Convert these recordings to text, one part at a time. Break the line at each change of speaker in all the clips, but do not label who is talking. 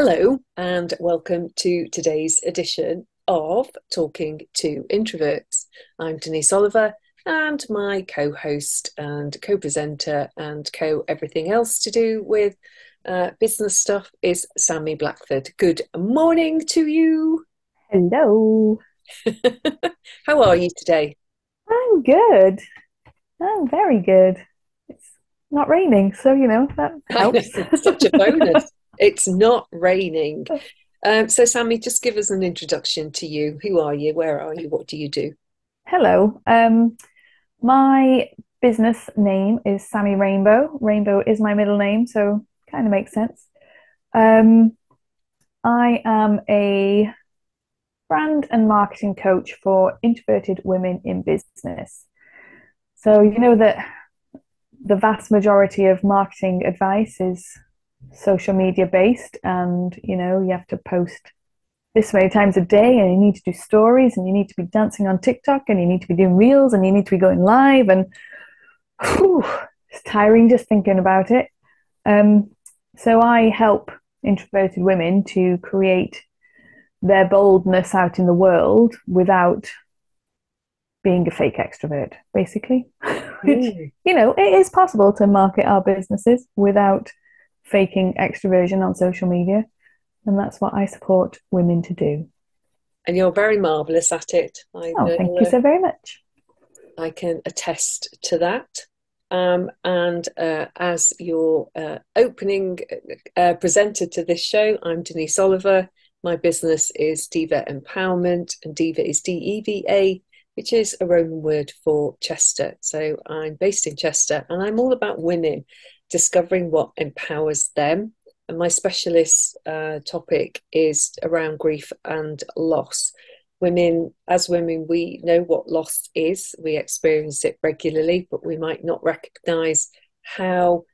Hello, and welcome to today's edition of Talking to Introverts. I'm Denise Oliver, and my co host and co presenter and co everything else to do with business stuff is Sami Blackford. Good morning to you.
Hello.
How are you today?
I'm good. I'm very good. It's not raining, so that
I know,
helps.
it's such a bonus. It's not raining. So, Sami, just give us an introduction to you. Who are you? Where are you? What do you do?
Hello. My business name is Sami Rainbow. Rainbow is my middle name, so kind of makes sense. Um, I am a brand and marketing coach for introverted women in business. So you know that the vast majority of marketing advice is social media based, and you have to post this many times a day, and you need to do stories, and you need to be dancing on TikTok, and you need to be doing reels, and you need to be going live, and whew, it's tiring just thinking about it. um, so I help introverted women to create their boldness out in the world without being a fake extrovert, basically. Which,
Mm.
it is possible to market our businesses without faking extroversion on social media. And that's what I support women to do.
And you're very marvellous at it. I
Oh, thank you
know.
so very much.
I can attest to that. And as your opening presenter to this show, I'm Denise Oliver. My business is Diva Empowerment, and Diva is DEVA, which is a Roman word for Chester. So I'm based in Chester, and I'm all about women discovering what empowers them. And my specialist topic is around grief and loss. As women, we know what loss is. We experience it regularly, but we might not recognize how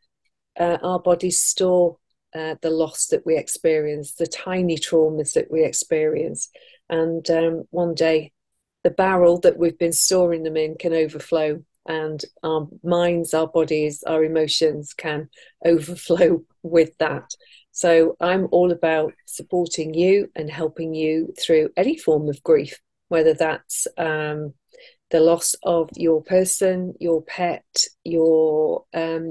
our bodies store the loss that we experience, the tiny traumas that we experience. And one day, the barrel that we've been storing them in can overflow, and our minds, our bodies, our emotions can overflow with that. So I'm all about supporting you and helping you through any form of grief, whether that's the loss of your person, your pet, your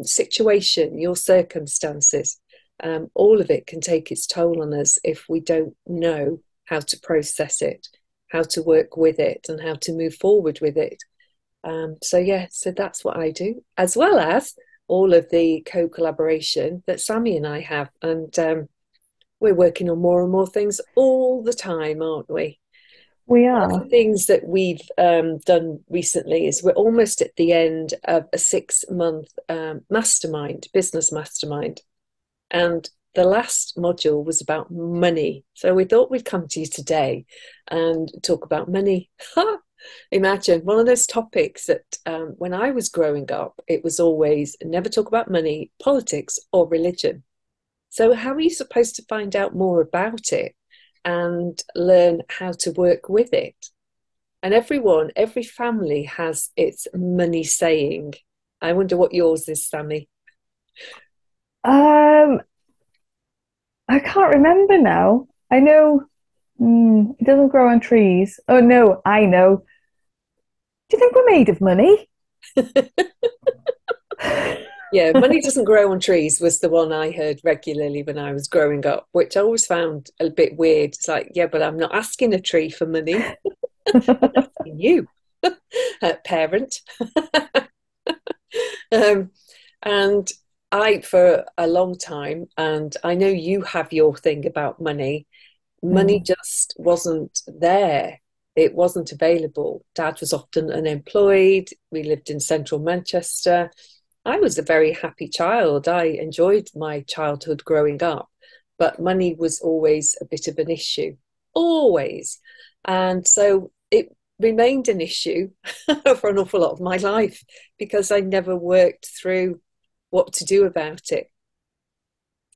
situation, your circumstances. All of it can take its toll on us if we don't know how to process it, how to work with it, and how to move forward with it. So that's what I do, as well as all of the co-collaboration that Sami and I have. And we're working on more and more things all the time, aren't we?
We
One of the
are.
things that we've done recently is we're almost at the end of a 6 month mastermind, business mastermind. And the last module was about money. So we thought we'd come to you today and talk about money. Imagine one of those topics that when I was growing up, it was always never talk about money, politics, or religion. So, how are you supposed to find out more about it and learn how to work with it? And every family has its money saying. I wonder what yours is, Sammy.
Um, I can't remember now. I know it doesn't grow on trees. Oh no, I know. Do you think we're made of money?
Yeah, money doesn't grow on trees was the one I heard regularly when I was growing up, which I always found a bit weird. It's like, yeah, but I'm not asking a tree for money. I'm asking you, parent. um, and for a long time, and I know you have your thing about money. Money
Mm.
just wasn't there. It wasn't available. Dad was often unemployed. We lived in central Manchester. I was a very happy child. I enjoyed my childhood growing up, but money was always a bit of an issue, always. And so it remained an issue for an awful lot of my life because I never worked through what to do about it.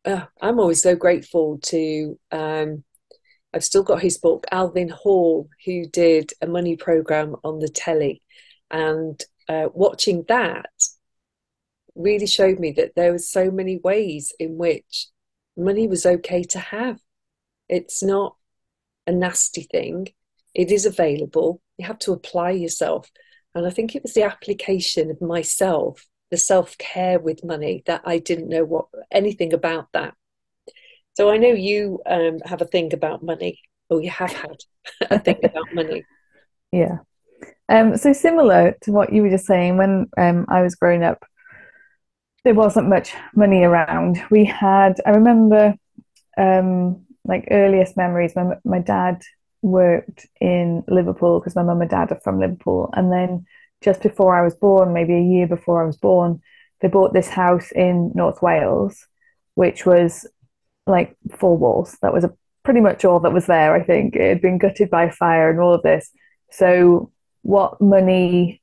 I'm always so grateful to I've still got his book, Alvin Hall, who did a money program on the telly. And watching that really showed me that there were so many ways in which money was okay to have. It's not a nasty thing. It is available. You have to apply yourself. And I think it was the application of myself, the self-care with money, that I didn't know what anything about that. So I know you have a thing about money, or you have had a thing about money.
Yeah. So similar to what you were just saying, when I was growing up, there wasn't much money around. I remember like earliest memories, my dad worked in Liverpool because my mum and dad are from Liverpool. And then just before I was born, maybe a year before I was born, they bought this house in North Wales, which was like four walls. That was pretty much all that was there, I think. It had been gutted by fire and all of this. So, what money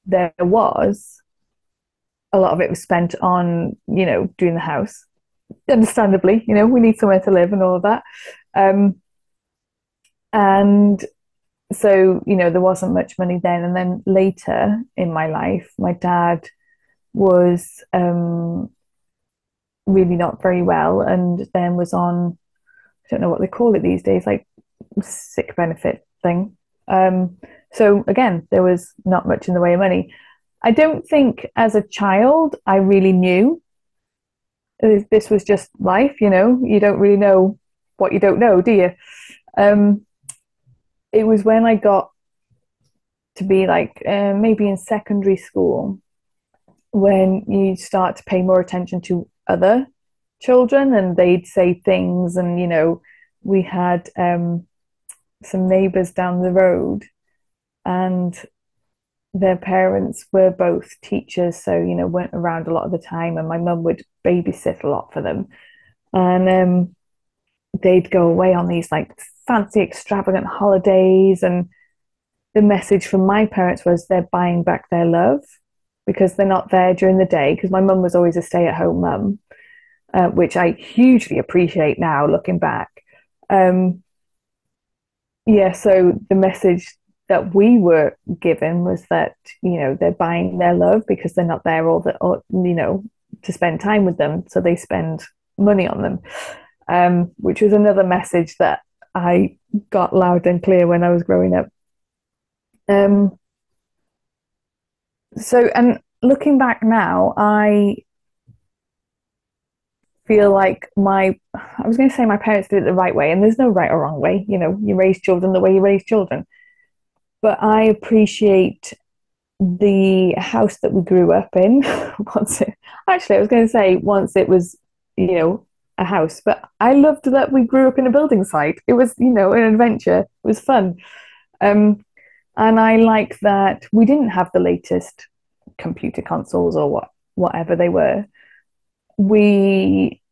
there was, a lot of it was spent on, doing the house. Understandably, we need somewhere to live and all of that. Um, and so, there wasn't much money then. And then later in my life, my dad was really not very well and then was on, I don't know what they call it these days, like sick benefit thing. So again, there was not much in the way of money. I don't think as a child I really knew this was just life. You don't really know what you don't know, do you? Um, it was when I got to be like maybe in secondary school when you start to pay more attention to other children and they'd say things, and we had some neighbors down the road, and their parents were both teachers, so weren't around a lot of the time, and my mum would babysit a lot for them. And they'd go away on these like fancy extravagant holidays, and the message from my parents was they're buying back their love because they're not there during the day, because my mum was always a stay-at-home mum, which I hugely appreciate now looking back. um, yeah, so the message that we were given was that they're buying their love because they're not there to spend time with them, so they spend money on them, which was another message that I got loud and clear when I was growing up. um, and looking back now, I feel like I was going to say my parents did it the right way, and there's no right or wrong way. You raise children the way you raise children. But I appreciate the house that we grew up in. Actually, I was going to say once it was, you know, a house, but I loved that we grew up in a building site. It was, an adventure. It was fun. Um, and I like that we didn't have the latest computer consoles or whatever they were. We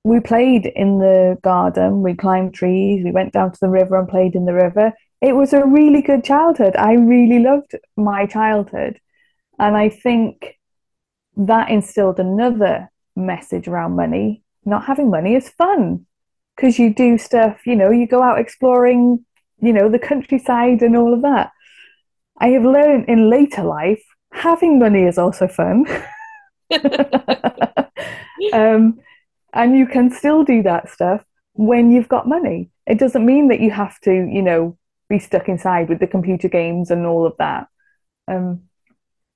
we played in the garden, we climbed trees, we went down to the river and played in the river. It was a really good childhood. I really loved my childhood. And I think that instilled another message around money. Not having money is fun because you do stuff, you go out exploring, the countryside and all of that. I have learned in later life having money is also fun. um, and you can still do that stuff when you've got money. It doesn't mean that you have to, be stuck inside with the computer games and all of that. Um,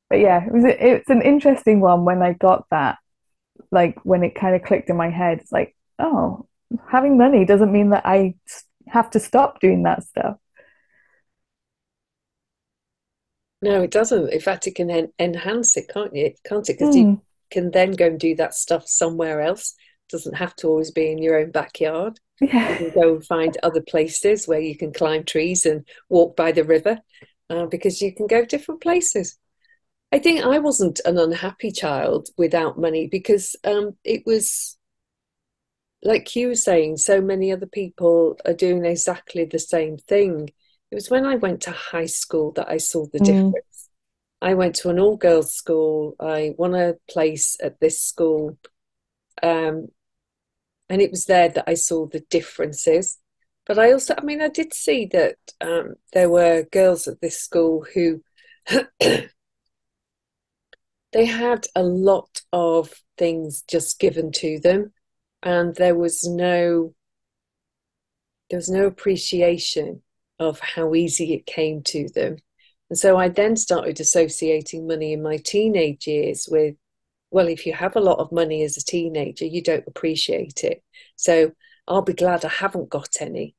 but yeah, it's an interesting one when I got that, like when it kind of clicked in my head. It's like, oh, having money doesn't mean that I have to stop doing that stuff.
No, it doesn't. In fact, it can enhance it, can't you? Can't it? Because you
Mm,
can then go and do that stuff somewhere else. It doesn't have to always be in your own backyard. You
yeah.
can go and find other places where you can climb trees and walk by the river, because you can go different places. I think I wasn't an unhappy child without money because it was like you were saying, so many other people are doing exactly the same thing. It was when I went to high school that I saw the
Mm,
difference. I went to an all girls school. I won a place at this school. Um, and it was there that I saw the differences. But I also, I mean, I did see that there were girls at this school who they had a lot of things just given to them, and there was no there was no appreciation of how easy it came to them. And so I then started associating money in my teenage years with, well, if you have a lot of money as a teenager, you don't appreciate it. So I'll be glad I haven't got any.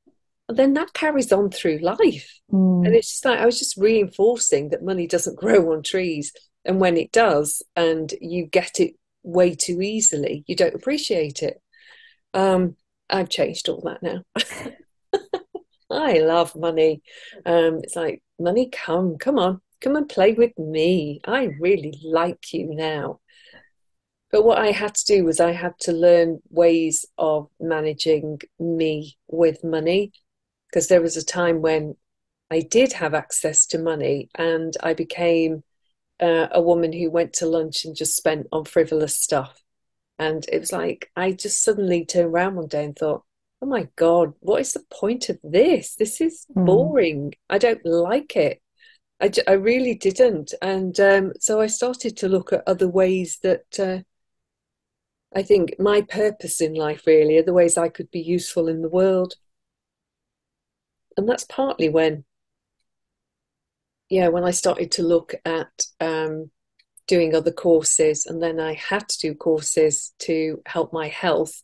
And then that carries on through life. And
Mm,
it's just like I was just reinforcing that money doesn't grow on trees. And when it does, and you get it way too easily, you don't appreciate it. Um, I've changed all that now. I love money. It's like, money, come on, come and play with me. I really like you now. But what I had to do was I had to learn ways of managing me with money, because there was a time when I did have access to money and I became a woman who went to lunch and just spent on frivolous stuff. And it was like, I just suddenly turned around one day and thought, oh my God, what is the point of this? This is
mm,
boring. I don't like it. I really didn't. And so I started to look at other ways that I think my purpose in life really are the ways I could be useful in the world. And that's partly when, yeah, when I started to look at doing other courses, and then I had to do courses to help my health.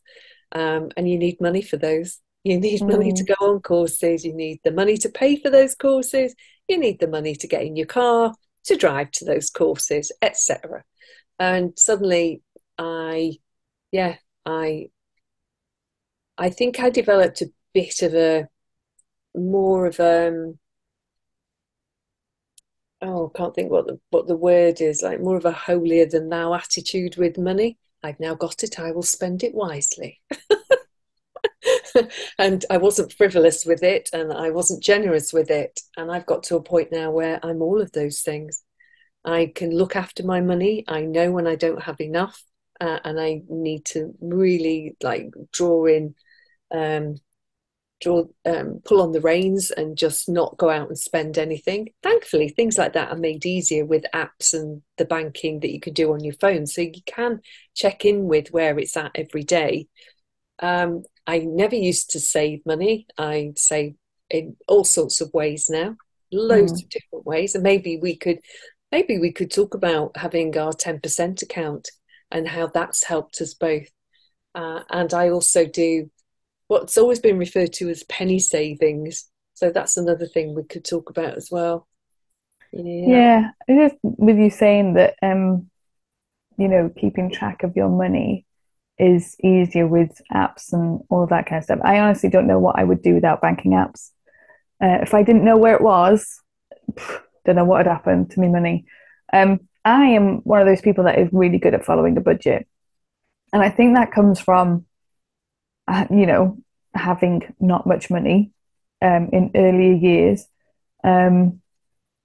And you need money for those. You need money to
mm.
go on courses. You need the money to pay for those courses. You need the money to get in your car, to drive to those courses, etc. And suddenly, I, yeah, I, I think I developed a bit of a more of oh, I can't think what the word is, like more of a holier than thou attitude with money. I've now got it, I will spend it wisely. And I wasn't frivolous with it and I wasn't generous with it. And I've got to a point now where I'm all of those things. I can look after my money. I know when I don't have enough, and I need to really like um, pull on the reins and just not go out and spend anything. Thankfully, things like that are made easier with apps and the banking that you can do on your phone. So you can check in with where it's at every day. I never used to save money. I save in all sorts of ways now, loads
Mm.
of different ways. And maybe we could talk about having our 10% account and how that's helped us both. And I also do what's always been referred to as penny savings. So that's another thing we could talk about as well. Yeah.
Yeah, just with you saying that, keeping track of your money is easier with apps and all of that kind of stuff. I honestly don't know what I would do without banking apps. If I didn't know where it was, don't know what had happened to me money. I am one of those people that is really good at following a budget, and I think that comes from, uh, you know, having not much money in earlier years, um,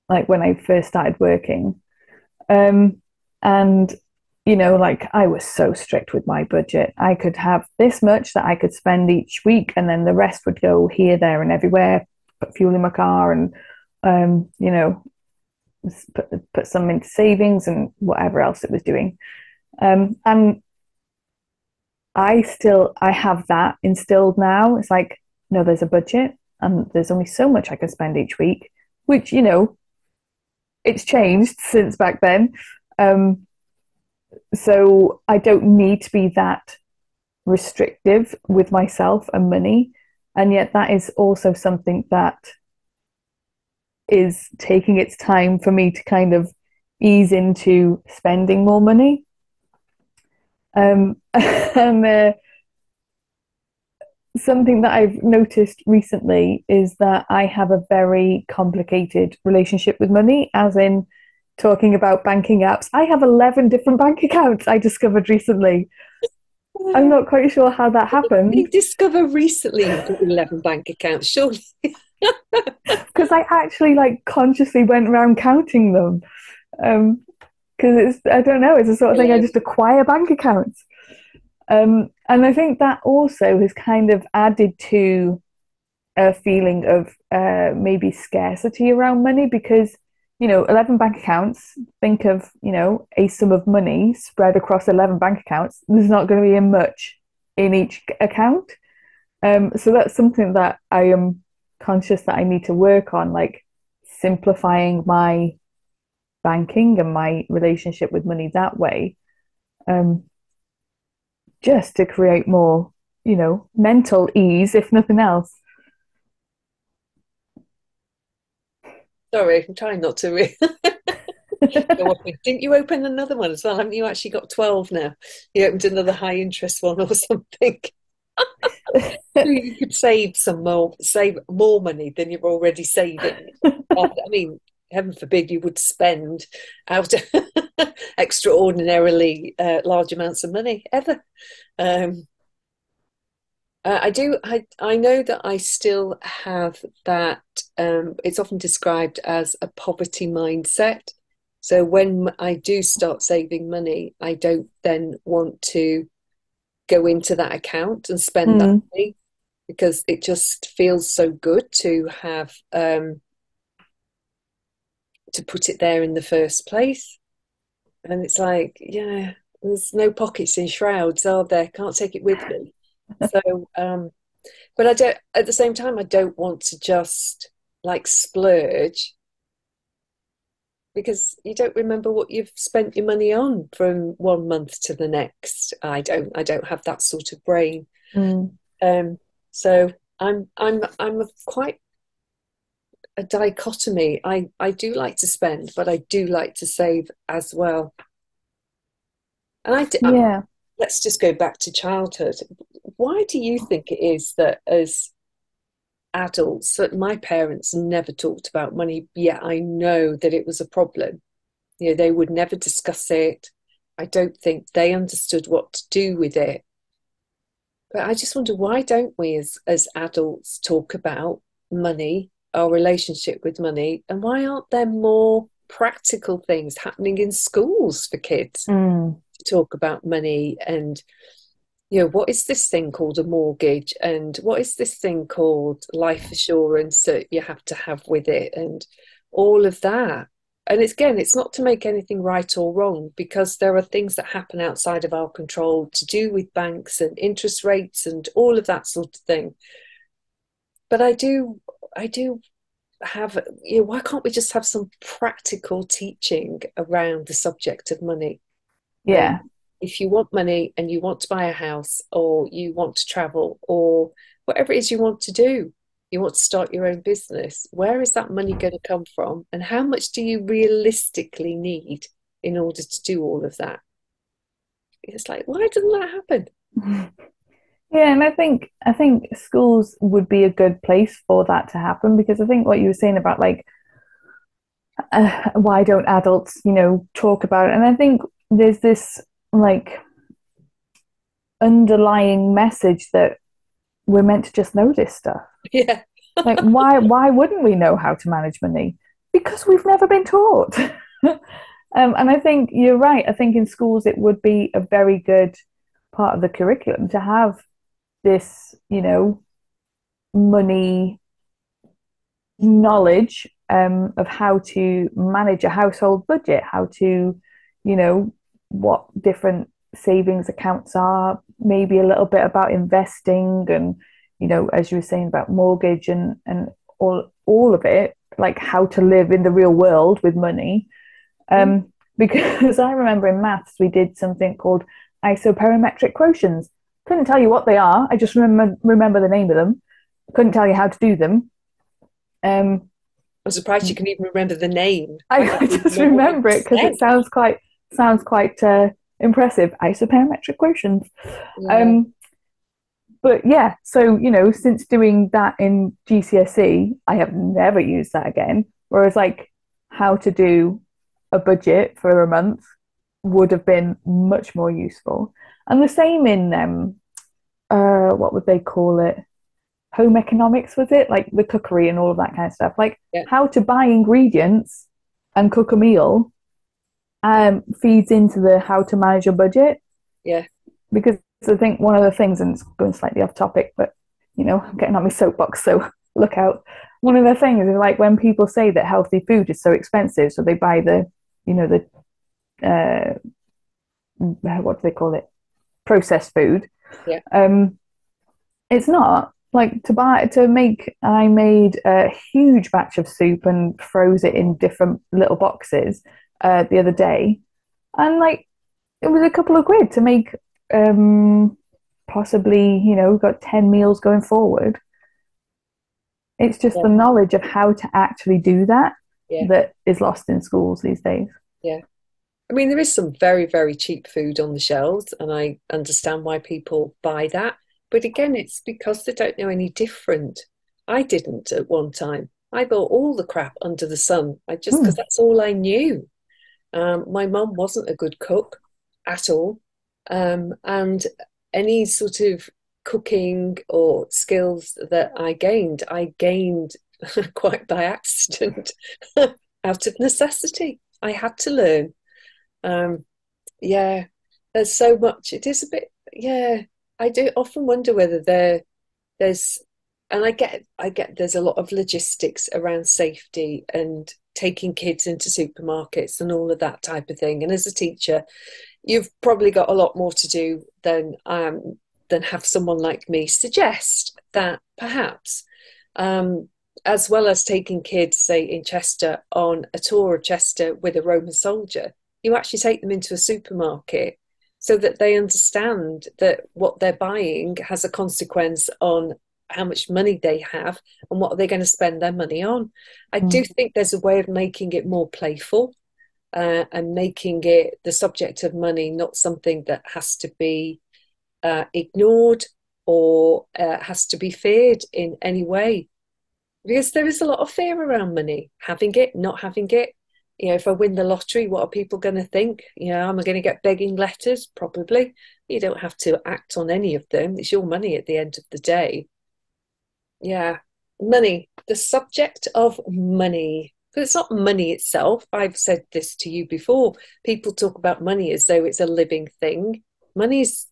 like when I first started working. Um, and like I was so strict with my budget. I could have this much that I could spend each week, and then the rest would go here, there, and everywhere. Put fuel in my car, and um, you know, put some into savings and whatever else it was doing. And I have that instilled now. It's like, no, there's a budget, and there's only so much I can spend each week, which it's changed since back then. Um, So I don't need to be that restrictive with myself and money. And yet that is also something that is taking its time for me to kind of ease into spending more money. And something that I've noticed recently is that I have a very complicated relationship with money, as in talking about banking apps. I have 11 different bank accounts I discovered recently. I'm not quite sure how that
You
happened
discover recently you've got 11 bank accounts, surely.
because I actually like consciously went around counting them. Because I don't know, it's the sort of thing I just
Brilliant.
acquire bank accounts. And I think that also has kind of added to a feeling of maybe scarcity around money because, 11 bank accounts, think of, a sum of money spread across 11 bank accounts. There's not going to be much in each account. So that's something that I am conscious that I need to work on, like simplifying my banking and my relationship with money that way, um, just to create more, mental ease, if nothing else.
Sorry, I'm trying not to go off. Didn't you open another one as well? Haven't you actually got 12 now? You opened another high interest one or something. You could save more money than you're already saving. I mean, heaven forbid you would spend out extraordinarily large amounts of money ever. Um, I know that I still have that. It's often described as a poverty mindset. So when I do start saving money, I don't then want to go into that account and spend that
Mm,
money because it just feels so good to have to put it there in the first place. And it's like, yeah, there's no pockets in shrouds, are there? Can't take it with me. So, but I don't, at the same time, I don't want to just like splurge because you don't remember what you've spent your money on from one month to the next. I don't have that sort of brain.
mm.
Um, so I'm a quite a dichotomy. I do like to spend, but I do like to save as well. And
Yeah.
let's just go back to childhood. Why do you think it is that as adults, that my parents never talked about money, yet I know that it was a problem? You know, they would never discuss it. I don't think they understood what to do with it. But I just wonder, why don't we as adults talk about money, our relationship with money, and why aren't there more practical things happening in schools for kids
Mm.
to talk about money and what is this thing called a mortgage and what is this thing called life assurance that you have to have with it and all of that. And it's again, it's not to make anything right or wrong because there are things that happen outside of our control to do with banks and interest rates and all of that sort of thing. But I do have, why can't we just have some practical teaching around the subject of money? And
Yeah.
if you want money and you want to buy a house or you want to travel or whatever it is you want to do, you want to start your own business, where is that money going to come from? And how much do you realistically need in order to do all of that? It's like, why doesn't that happen?
Yeah, and I think schools would be a good place for that to happen because I think what you were saying about like why don't adults, talk about it? And I think there's this like underlying message that we're meant to just know this stuff.
Yeah.
Like why wouldn't we know how to manage money? Because we've never been taught. And I think you're right. I think in schools it would be a very good part of the curriculum to have this, money knowledge of how to manage a household budget, how to, what different savings accounts are, maybe a little bit about investing and, as you were saying about mortgage and all of it, like how to live in the real world with money.
Mm.
Because I remember in maths we did something called isoperimetric quotients. Couldn't tell you what they are. I just remember the name of them. Couldn't tell you how to do them. Um,
I'm surprised you can even remember the name. I
I,
can't
I
even
just
remember what
remember
you
it because it
said.
sounds quite impressive. Isoperimetric quotients.
Yeah.
Um, but yeah, so since doing that in GCSE, I have never used that again. Whereas like how to do a budget for a month would have been much more useful. And the same in what would they call it? Home economics, was it? Like the cookery and all of that kind of stuff. Like
Yeah.
how to buy ingredients and cook a meal feeds into the how to manage a budget.
Yeah.
Because I think one of the things, and it's going slightly off topic, but I'm getting on my soapbox, so look out. One of the things is like when people say that healthy food is so expensive, so they buy the what do they call it? Processed food.
Yeah.
Um, it's not. Like to make, I made a huge batch of soup and froze it in different little boxes the other day, and like it was a couple of quid to make possibly, got 10 meals going forward. It's just
Yeah,
the knowledge of how to actually do that
yeah,
that is lost in schools these days.
yeah. I mean, there is some very, very cheap food on the shelves, and I understand why people buy that. But again, it's because they don't know any different. I didn't at one time. I bought all the crap under the sun. I just because
Mm.
that's all I knew. My mum wasn't a good cook at all, and any sort of cooking or skills that I gained quite by accident, out of necessity. I had to learn. Um, yeah, there's so much. It is a bit, yeah. I do often wonder whether there's, and I get there's a lot of logistics around safety and taking kids into supermarkets and all of that type of thing. And as a teacher, you've probably got a lot more to do than have someone like me suggest that perhaps, um, as well as taking kids, say in Chester, on a tour of Chester with a Roman soldier, you actually take them into a supermarket so that they understand that what they're buying has a consequence on how much money they have and what they're going to spend their money on. I do
Mm.
think there's a way of making it more playful, and making it the subject of money not something that has to be ignored or has to be feared in any way. Because there is a lot of fear around money, having it, not having it. If I win the lottery, what are people going to think? Am I going to get begging letters? Probably. You don't have to act on any of them. It's your money at the end of the day. Yeah, money, the subject of money. But it's not money itself. I've said this to you before. People talk about money as though it's a living thing. Money's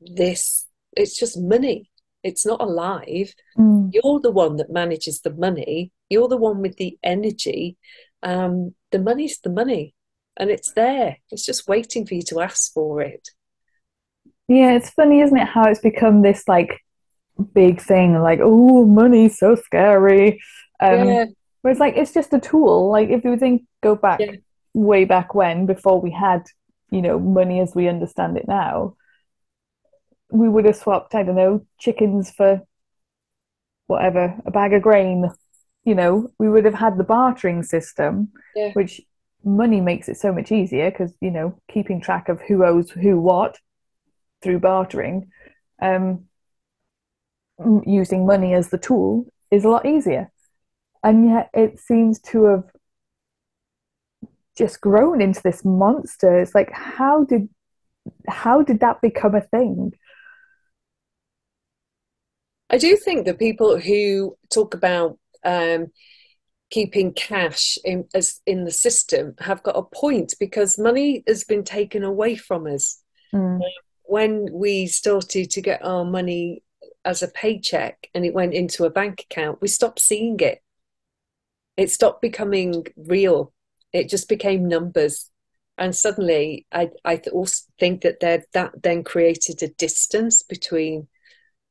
this, it's just money. It's not alive.
Mm.
You're the one that manages the money. You're the one with the energy. The money's the money, and it's there. It's just waiting for you to ask for it.
Yeah, it's funny, isn't it, how it's become this like big thing, like, oh, money's so scary.
Yeah,
Whereas like it's just a tool. Like if you think go back
yeah,
way back when, before we had, money as we understand it now, we would have swapped, I don't know, chickens for whatever, a bag of grain. We would have had the bartering system,
yeah.
which money makes it so much easier because, keeping track of who owes who what through bartering, um, using money as the tool is a lot easier. And yet it seems to have just grown into this monster. It's like, how did that become a thing?
I do think that people who talk about keeping cash in the system have got a point because money has been taken away from us.
Mm,
When we started to get our money as a paycheck and it went into a bank account, we stopped seeing it. It stopped becoming real. It just became numbers. And suddenly, I also think that that then created a distance between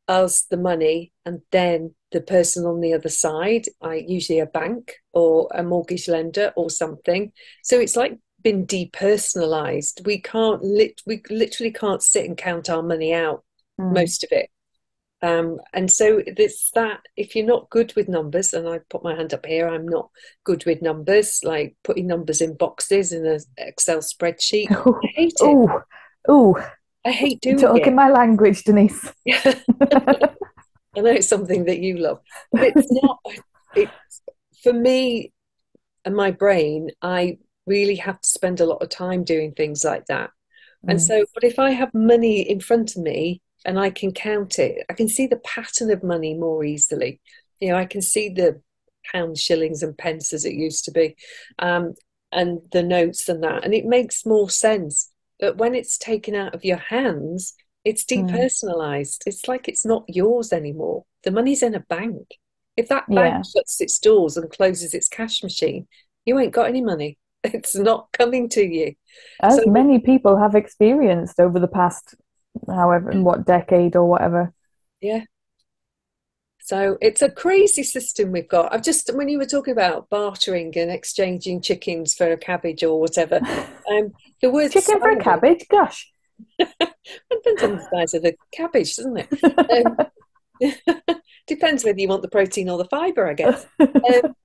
us, the money, and then the person on the other side, usually a bank or a mortgage lender or something. So it's like been depersonalized. We literally can't sit and count our money out,
mm.
most of it. And so it's that if you're not good with numbers, and I put my hand up here, I'm not good with numbers, like putting numbers in boxes in an Excel spreadsheet. I hate it.
Oh, oh,
I hate doing
talking
it.
my language, Denise.
I know it's something that you love, but it's not. It's for me and my brain. I really have to spend a lot of time doing things like that. And
Mm,
so, but if I have money in front of me and I can count it, I can see the pattern of money more easily. I can see the pounds, shillings, and pence as it used to be, um, and the notes and that, and it makes more sense. But when it's taken out of your hands, it's
mm.
depersonalized. It's like it's not yours anymore. The money's in a bank. If that bank
Yeah,
shuts its doors and closes its cash machine, you ain't got any money. It's not coming to you. So
as many people have experienced over the past, however, what decade or whatever.
yeah, So it's a crazy system we've got. I've just, when you were talking about bartering and exchanging chickens for a cabbage or whatever, um, the word
Chicken for a
salary,
cabbage? Gosh.
it depends on the size of the cabbage, doesn't it? Depends whether you want the protein or the fibre, I guess. Um,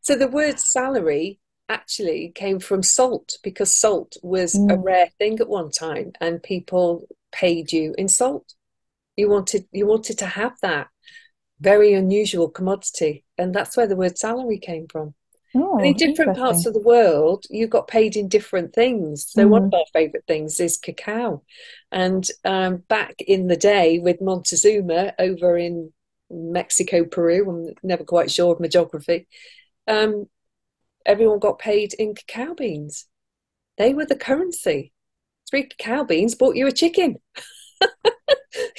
so the word salary actually came from salt because salt was a
Mm.
rare thing at one time and people paid you in salt. You wanted to have that very unusual commodity, and that's where the word salary came from. And in
Oh,
different parts
interesting.
of the world, you got paid in different things. So one
Mm.
of our favourite things is cacao. And back in the day with Montezuma over in Mexico, Peru, I'm never quite sure of my geography, um, everyone got paid in cacao beans. They were the currency. 3 cacao beans bought you a chicken,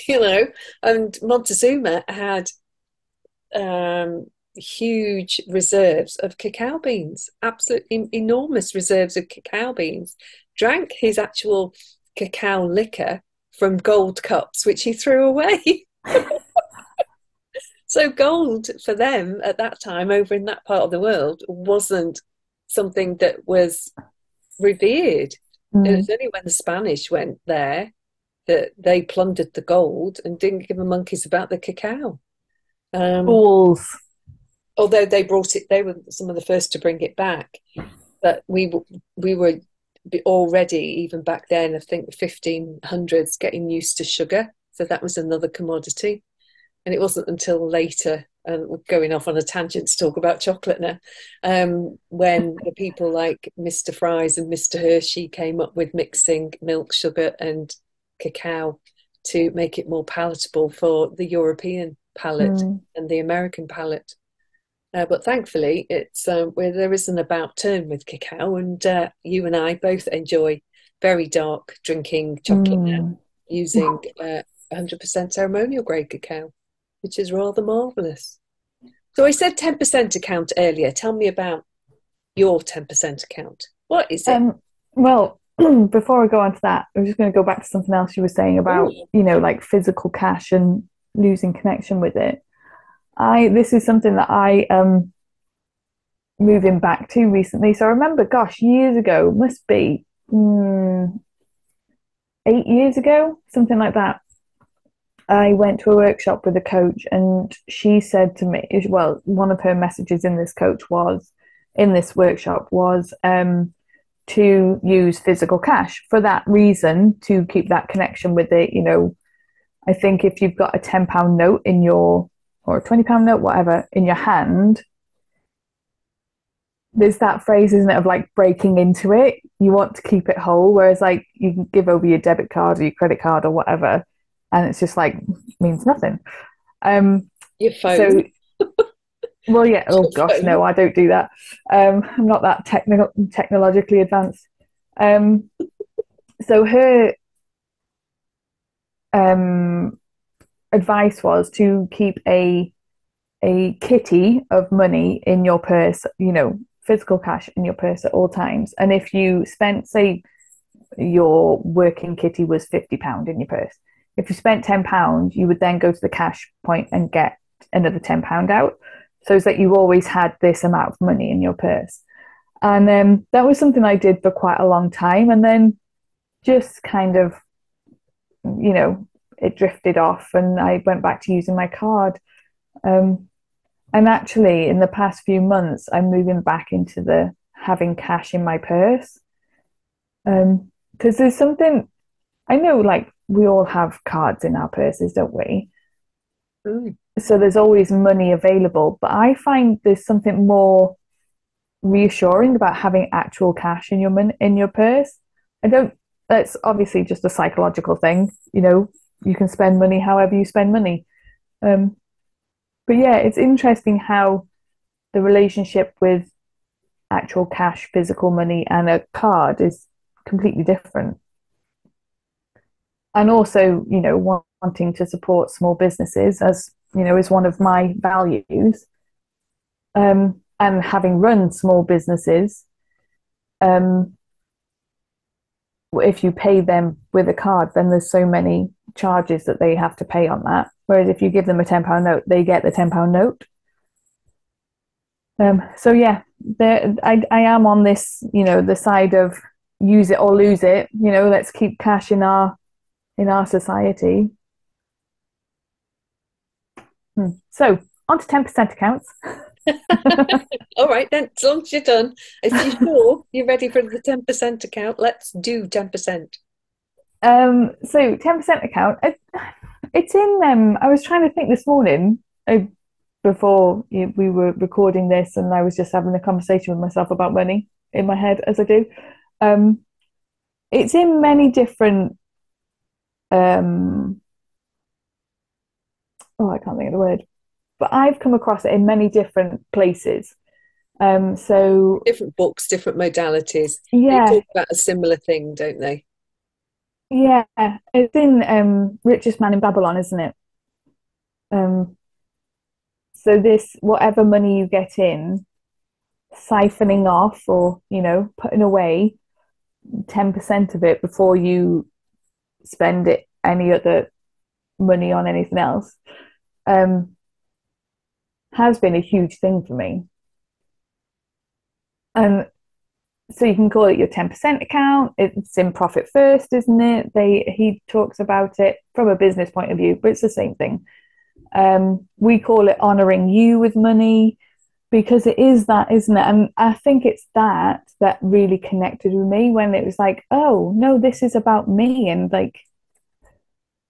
you know. And Montezuma had huge reserves of cacao beans, absolutely enormous reserves of cacao beans, drank his actual cacao liquor from gold cups, which he threw away. So, gold for them at that time over in that part of the world wasn't something that was revered. It
Mm.
was only when the Spanish went there that they plundered the gold and didn't give a monkeys about the cacao. Um,
Fools.
Although they brought it, they were some of the first to bring it back. But we were already even back then, I think the 1500s, getting used to sugar. So that was another commodity. And it wasn't until later, and we're going off on a tangent to talk about chocolate now, when the people like Mr. Fries and Mr. Hershey came up with mixing milk, sugar, and cacao to make it more palatable for the European palate
Mm.
and the American palate. But thankfully, it's where there is an about turn with cacao, and you and I both enjoy very dark drinking chocolate now
Mm.
using 100% ceremonial grade cacao, which is rather marvelous. So I said 10% account earlier. Tell me about your 10% account. What is it?
Um, well, before I go on to that, I was just going to go back to something else you were saying about,
Ooh,
like physical cash and losing connection with it. This is something that I moving back to recently. So I remember, gosh, years ago, must be 8 years ago, something like that. I went to a workshop with a coach, and she said to me, well, one of her messages in this workshop was to use physical cash for that reason, to keep that connection with it. I think if you've got a £10 note in your, or a £20 note, whatever, in your hand, there's that phrase, isn't it, of like breaking into it. You want to keep it whole, whereas like you can give over your debit card or your credit card or whatever, and it's just like means nothing. Um,
your phone.
so well, yeah. Oh
Your
gosh,
phone.
no, I don't do that. I'm not that technologically advanced. Um, so her um, advice was to keep a kitty of money in your purse, physical cash in your purse at all times. And if you spent, say, your working kitty was £50 in your purse, if you spent £10, you would then go to the cash point and get another £10 out. So it's that you always had this amount of money in your purse. And that was something I did for quite a long time. And then just kind of, it drifted off and I went back to using my card. Um, And actually, in the past few months, I'm moving back into the having cash in my purse. Because there's something I know, like we all have cards in our purses, don't we?
Mm.
So there's always money available. But I find there's something more reassuring about having actual cash in your purse. I don't. That's obviously just a psychological thing. You can spend money however you spend money. Um, but yeah, it's interesting how the relationship with actual cash, physical money, and a card is completely different. And also, wanting to support small businesses, as is one of my values. And having run small businesses, um, if you pay them with a card, then there's so many charges that they have to pay on that. Whereas if you give them a £10 note, they get the £10 note. So yeah, I am on this, the side of use it or lose it. Let's keep cash in our society. So on to 10% accounts.
All right, then, as long as you're done. If you're sure you're ready for the 10% account, let's do 10%.
So 10% account. It's in. I was trying to think this morning before we were recording this, and I was just having a conversation with myself about money in my head as I do. Um, it's in many different. Um, oh, I can't think of the word, but I've come across it in many different places. So
Different books, different modalities. They
yeah,
talk about a similar thing, don't they?
yeah, it's in Richest Man in Babylon, isn't it? Um, so this whatever money you get in, siphoning off or putting away 10% of it before you spend it any other money on anything else, um, has been a huge thing for me. And so you can call it your 10% account. It's in Profit First, isn't it? He talks about it from a business point of view, but it's the same thing. We call it honoring you with money because it is that, isn't it? And I think it's that really connected with me when it was like, oh no, this is about me. And like,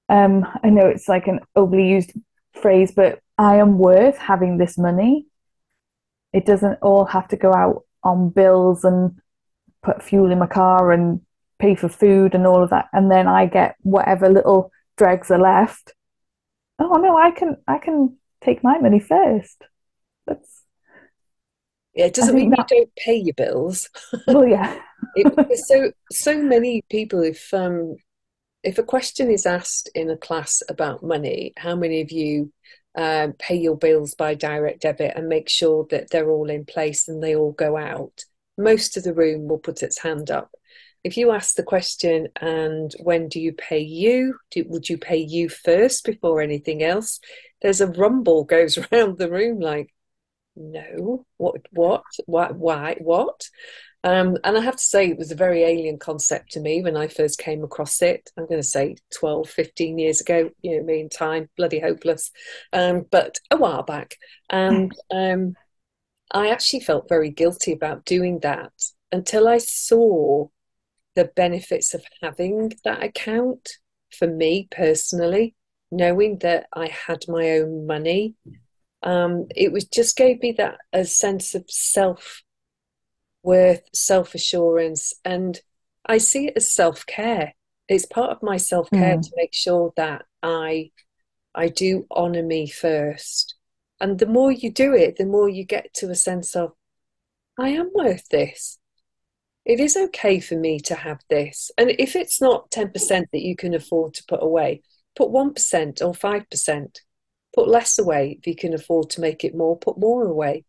I know it's like an overly used phrase, but I am worth having this money. It doesn't all have to go out on bills and put fuel in my car and pay for food and all of that. And then I get whatever little dregs are left. Oh no, I can take my money first. That's
Yeah, it
I
doesn't
think
mean you
that
don't pay your bills.
well yeah.
Because so many people, if a question is asked in a class about money, how many of you pay your bills by direct debit and make sure that they're all in place and they all go out? Most of the room will put its hand up. If you ask the question, and when do you pay you? Would you pay you first before anything else? There's a rumble goes around the room like, no, why, what? And I have to say, it was a very alien concept to me when I first came across it. I'm going to say 12, 15 years ago, me in time, bloody hopeless. But a while back. And I actually felt very guilty about doing that until I saw the benefits of having that account for me personally, knowing that I had my own money. It was just gave me that a sense of self worth, self assurance, and I see it as self care. It's part of my self care to
Mm,
make sure that I do honor me first. And the more you do it, the more you get to a sense of I am worth this. It is okay for me to have this. And if it's not 10% that you can afford to put away, put 1% or 5%. Put less away if you can afford to make it more, put more away.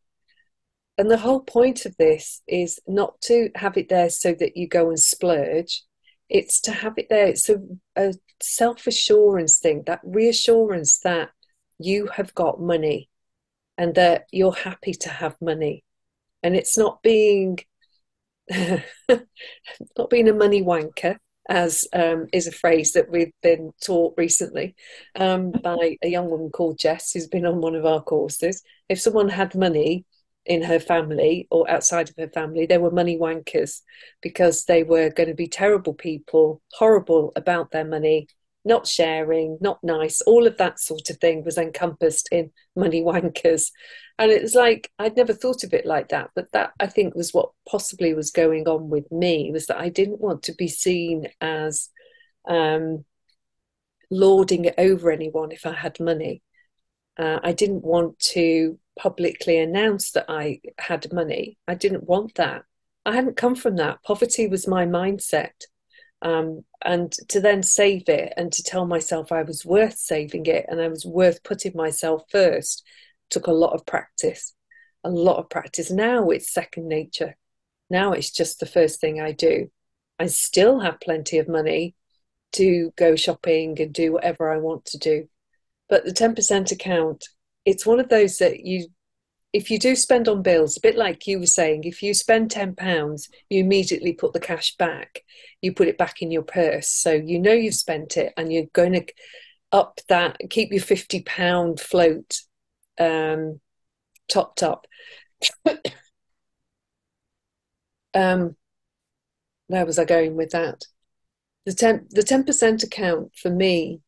And the whole point of this is not to have it there so that you go and splurge. It's to have it there. It's a self assurance thing, that reassurance that you have got money and that you're happy to have money. And it's not being not being a money wanker, as is a phrase that we've been taught recently by a young woman called Jess, who's been on one of our courses. If someone had money in her family or outside of her family, they were money wankers because they were going to be terrible people, horrible about their money, not sharing, not nice. All of that sort of thing was encompassed in money wankers. And it was like, I'd never thought of it like that. But that, I think, was what possibly was going on with me, was that I didn't want to be seen as um, lording it over anyone if I had money. I didn't want to publicly announce that I had money. I didn't want that. I hadn't come from that. Poverty was my mindset. And to then save it and to tell myself I was worth saving it and I was worth putting myself first took a lot of practice. A lot of practice. Now it's second nature. Now it's just the first thing I do. I still have plenty of money, to go shopping and do whatever I want to do. But the 10% account, it's one of those that if you do spend on bills, a bit like you were saying, if you spend £10, you immediately put the cash back, you put it back in your purse. So you know you've spent it and you're going to up that, keep your £50 float topped up. um, where was I going with that? The 10% account for me,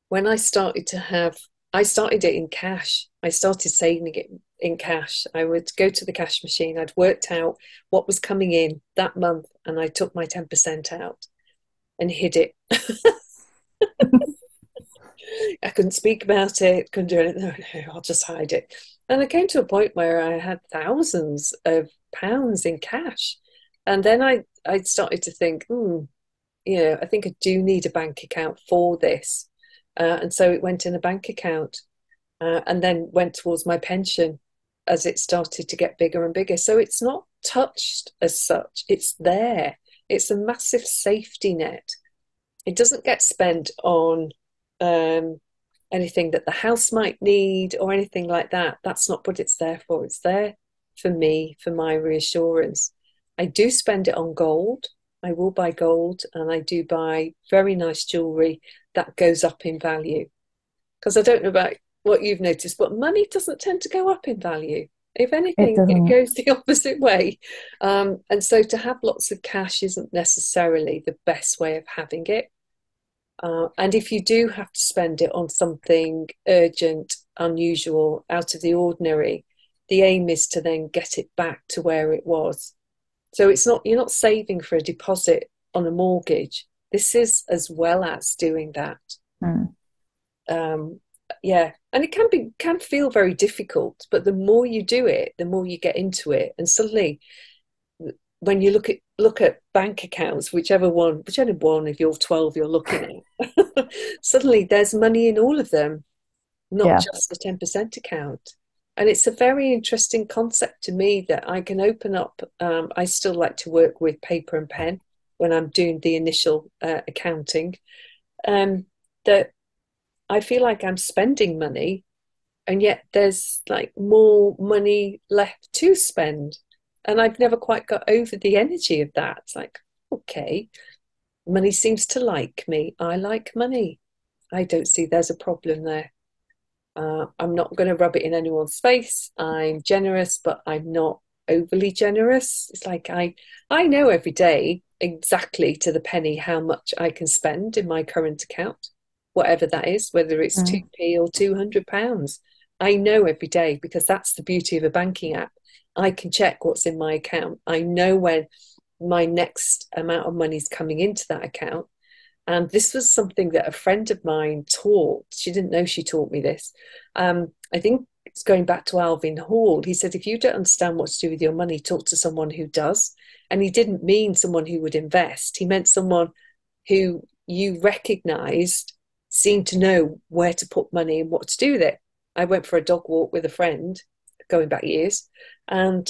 when I started it in cash. I started saving it in cash. I would go to the cash machine. I'd worked out what was coming in that month, and I took my 10% out and hid it. I couldn't speak about it, couldn't do anything. No, I'll just hide it. And I came to a point where I had thousands of pounds in cash. And then I started to think, I think I do need a bank account for this. And so it went in a bank account and then went towards my pension as it started to get bigger and bigger. So it's not touched as such, it's there. It's a massive safety net. It doesn't get spent on um, anything that the house might need or anything like that. That's not what it's there for. It's there for me, for my reassurance. I do spend it on gold. I will buy gold and I do buy very nice jewelry that goes up in value. Because I don't know about what you've noticed, but money doesn't tend to go up in value. If
It
anything, it
doesn't.
goes the opposite way. And so to have lots of cash isn't necessarily the best way of having it. And if you do have to spend it on something urgent, unusual, out of the ordinary, the aim is to then get it back to where it was. So you're not saving for a deposit on a mortgage. This is as well as doing that.
Mm.
Um, yeah, and it can feel very difficult, but the more you do it, the more you get into it, and suddenly, when you look at bank accounts, whichever one of your 12 you're looking at, suddenly there's money in all of them, not
Yeah.
just the 10% account. And it's a very interesting concept to me that I can open up. I still like to work with paper and pen when I'm doing the initial accounting. That I feel like I'm spending money, and yet there's like more money left to spend. And I've never quite got over the energy of that. It's like, okay, money seems to like me. I like money. I don't see there's a problem there. I'm not going to rub it in anyone's face. I'm generous, but I'm not overly generous. It's like I know every day exactly to the penny how much I can spend in my current account, whatever that is, whether it's
Mm.
2p or £200. I know every day because that's the beauty of a banking app. I can check what's in my account. I know when my next amount of money is coming into that account. And this was something that a friend of mine taught. She didn't know she taught me this. I think it's going back to Alvin Hall. He said, if you don't understand what to do with your money, talk to someone who does. And he didn't mean someone who would invest. He meant someone who you recognized seemed to know where to put money and what to do with it. I went for a dog walk with a friend going back years. And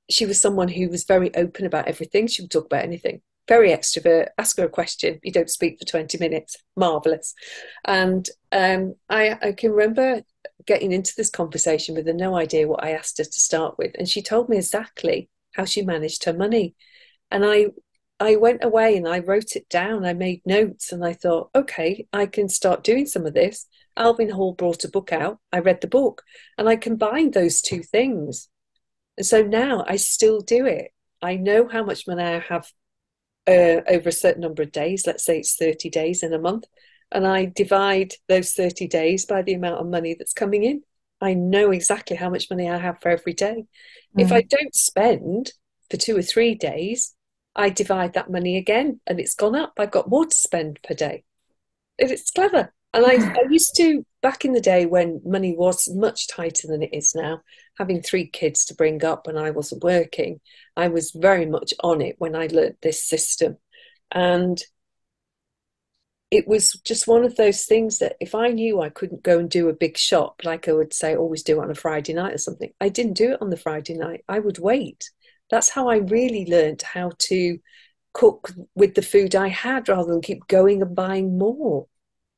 she was someone who was very open about everything. She would talk about anything. Very extrovert. Ask her a question. You don't speak for 20 minutes. Marvelous. And I can remember getting into this conversation with no idea what I asked her to start with. And she told me exactly how she managed her money. And I went away and I wrote it down. I made notes and I thought, okay, I can start doing some of this. Alvin Hall brought a book out. I read the book and I combined those two things. And so now I still do it. I know how much money I have over a certain number of days. Let's say it's 30 days in a month. And I divide those 30 days by the amount of money that's coming in. I know exactly how much money I have for every day. If I
Mm.
don't spend for 2 or 3 days, I divide that money again and it's gone up. I've got more to spend per day. It's clever. And I used to, back in the day when money was much tighter than it is now, having 3 kids to bring up and I wasn't working, I was very much on it when I learnt this system. And it was just one of those things that if I knew I couldn't go and do a big shop, like I would say, always do on a Friday night or something, I didn't do it on the Friday night. I would wait. That's how I really learned how to cook with the food I had rather than keep going and buying more.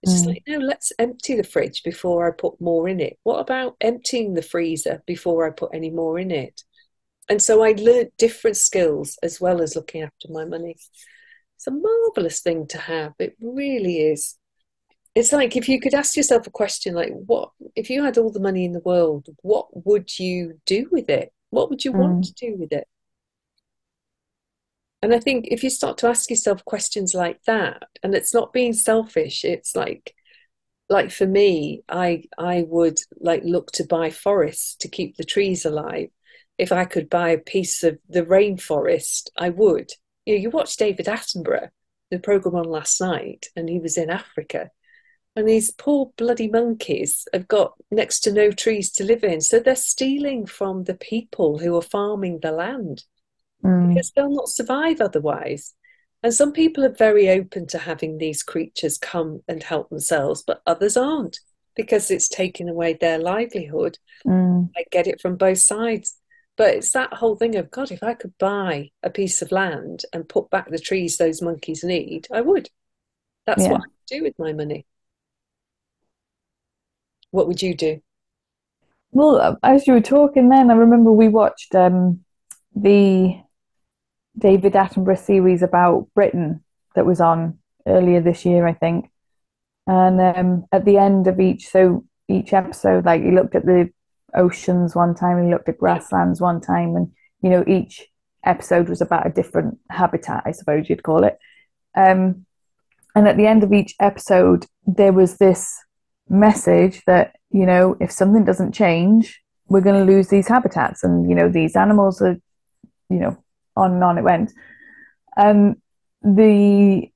It's just
Mm,
like, no, let's empty the fridge before I put more in it. What about emptying the freezer before I put any more in it? And so I learned different skills as well as looking after my money. It's a marvelous thing to have. It really is. It's like if you could ask yourself a question like, what if you had all the money in the world, what would you do with it? What would you want
mm,
to do with it? And I think if you start to ask yourself questions like that, and it's not being selfish, it's like for me, I would like look to buy forests to keep the trees alive. If I could buy a piece of the rainforest, I would. You watch David Attenborough, the program on last night, and he was in Africa. And these poor bloody monkeys have got next to no trees to live in. So they're stealing from the people who are farming the land
mm.
because they'll not survive otherwise. And some people are very open to having these creatures come and help themselves, but others aren't because it's taking away their livelihood.
Mm.
I get it from both sides. But it's that whole thing of, God, if I could buy a piece of land and put back the trees those monkeys need, I would. That's what
Yeah.
I would do with my money. What would you do?
Well, as you were talking then, I remember we watched the David Attenborough series about Britain that was on earlier this year, I think. And at the end of each episode, like he looked at the oceans one time, he looked at
Yeah,
grasslands one time, and each episode was about a different habitat, I suppose you'd call it. Um, and at the end of each episode, there was this message that, if something doesn't change, we're going to lose these habitats, and these animals are, you know, on and on it went. And the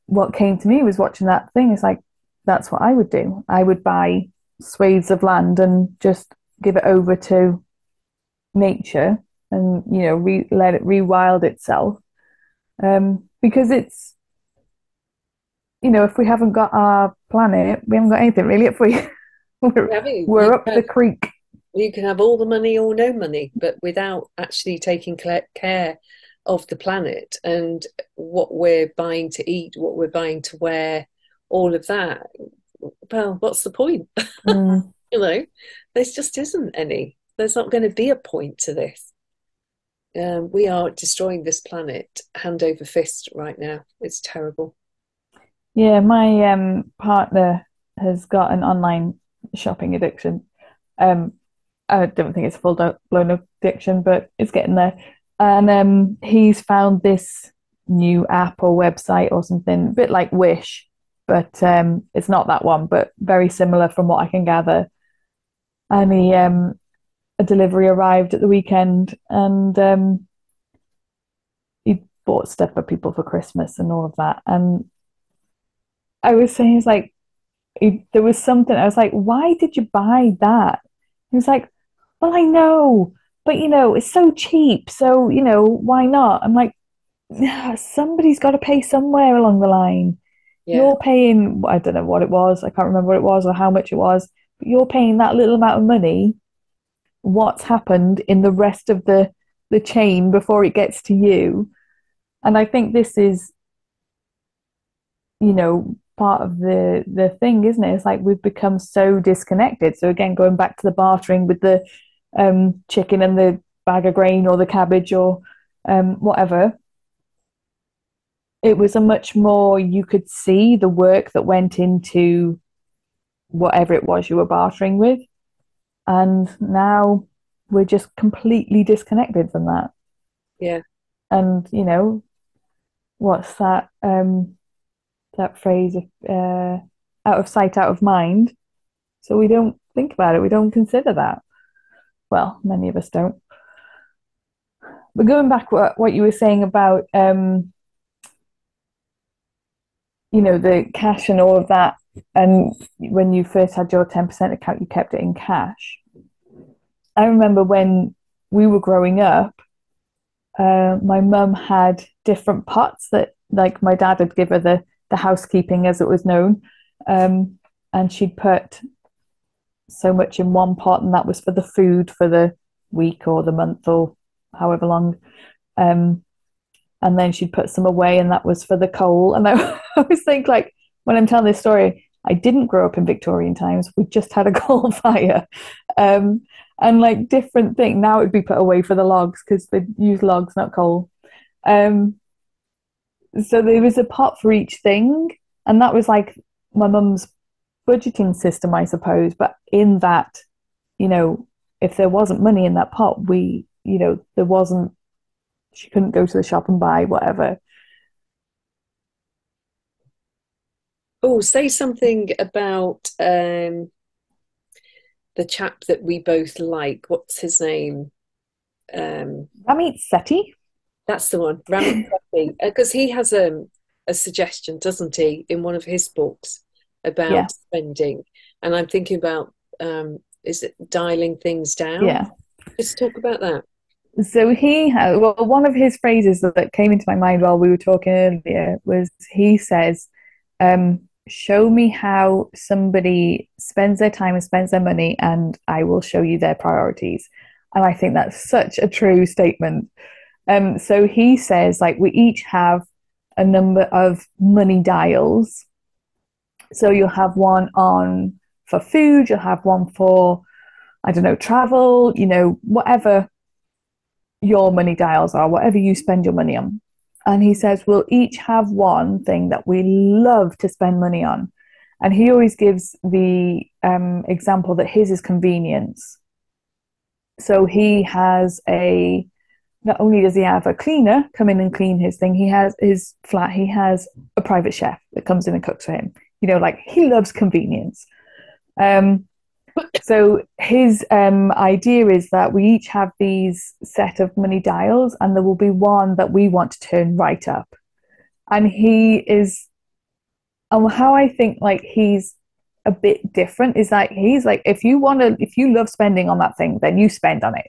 what came to me was watching that thing. It's like that's what I would do. I would buy swathes of land and just give it over to nature, and let it rewild itself. Because it's if we haven't got our planet, we haven't got anything really. If we we're,
have you?
we're up the creek.
You can have all the money or no money, but without actually taking care of the planet and what we're buying to eat, what we're buying to wear, all of that. Well, what's the point?
Mm,
You know, there just isn't any. There's not going to be a point to this. We are destroying this planet hand over fist right now. It's terrible.
yeah, my partner has got an online shopping addiction. Um, I don't think it's a full blown addiction, but it's getting there. And he's found this new app or website or something, a bit like Wish, but it's not that one, but very similar from what I can gather. And a delivery arrived at the weekend, and he bought stuff for people for Christmas and all of that. And I was saying, it's like there was something. I was like, why did you buy that? He was like, well, I know, but it's so cheap, so why not? I'm like, yeah, somebody's got to pay somewhere along the line.
Yeah,
You're paying, I don't know what it was, I can't remember what it was or how much it was, but you're paying that little amount of money. What's happened in the rest of the chain before it gets to you? And I think this is, part of the thing, isn't it? It's like we've become so disconnected. So again, going back to the bartering with the chicken and the bag of grain or the cabbage or whatever, it was a much more, you could see the work that went into whatever it was you were bartering with. And now we're just completely disconnected from that.
yeah,
And, what's that phrase, out of sight, out of mind. So we don't think about it. We don't consider that. Well, many of us don't. But going back what you were saying about the cash and all of that, and when you first had your 10% account, you kept it in cash. I remember when we were growing up, my mum had different pots that, like, my dad would give her the housekeeping, as it was known, and she'd put so much in one pot, and that was for the food for the week or the month or however long. Um, and then she'd put some away, and that was for the coal. And I always think, like, when I'm telling this story, I didn't grow up in Victorian times. We just had a coal fire. Um, and like different thing. Now it'd be put away for the logs because they use logs, not coal. Um, so there was a pot for each thing, and that was like my mum's budgeting system, I suppose. But in that, you know, if there wasn't money in that pot, there wasn't, she couldn't go to the shop and buy whatever.
Oh, say something about the chap that we both like. What's his name? Um,
Ramit Sethi.
that's the one, Ramit Sethi, because he has a suggestion, doesn't he, in one of his books
Yeah,
about spending. And I'm thinking about is it dialing things down?
yeah.
Let's talk about that.
So he has, well, one of his phrases that came into my mind while we were talking earlier was he says, show me how somebody spends their time and spends their money, and I will show you their priorities. And I think that's such a true statement. So he says, like, we each have a number of money dials. So you'll have one on for food, you'll have one for, I don't know, travel, whatever your money dials are, whatever you spend your money on. And he says, we'll each have one thing that we love to spend money on. And he always gives the example that his is convenience. So he has not only does he have a cleaner come in and clean his thing, he has his flat, he has a private chef that comes in and cooks for him. Like he loves convenience. So his idea is that we each have these set of money dials, and there will be one that we want to turn right up. And how I think like he's a bit different is that he's like, if you love spending on that thing, then you spend on it.